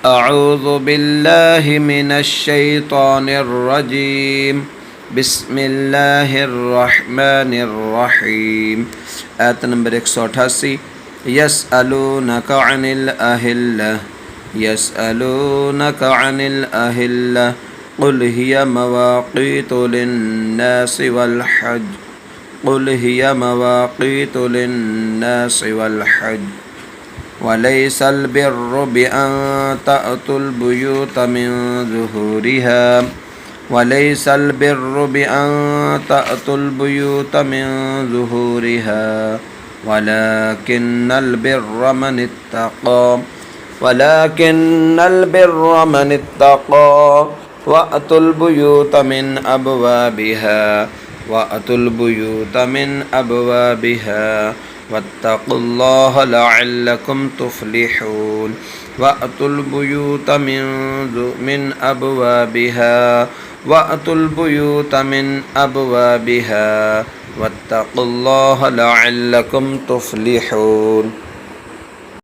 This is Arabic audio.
أعوذ بالله من الشيطان الرجيم بسم الله الرحمن الرحيم آية نمبر 188 يسألونك عن الأهلة يسألونك عن الأهلة قل هي مواقيت للناس والحج قل هي مواقيت للناس والحج وليس البر بأن تأتوا البيوت من ظهورها وليس البر بأن تأتوا البيوت من ظهورها ولكن البر من اتقى وأتوا البيوت من أبوابها واتقوا الله لعلكم تفلحون وأتوا البيوت من أبوابها واتقوا الله لعلكم تفلحون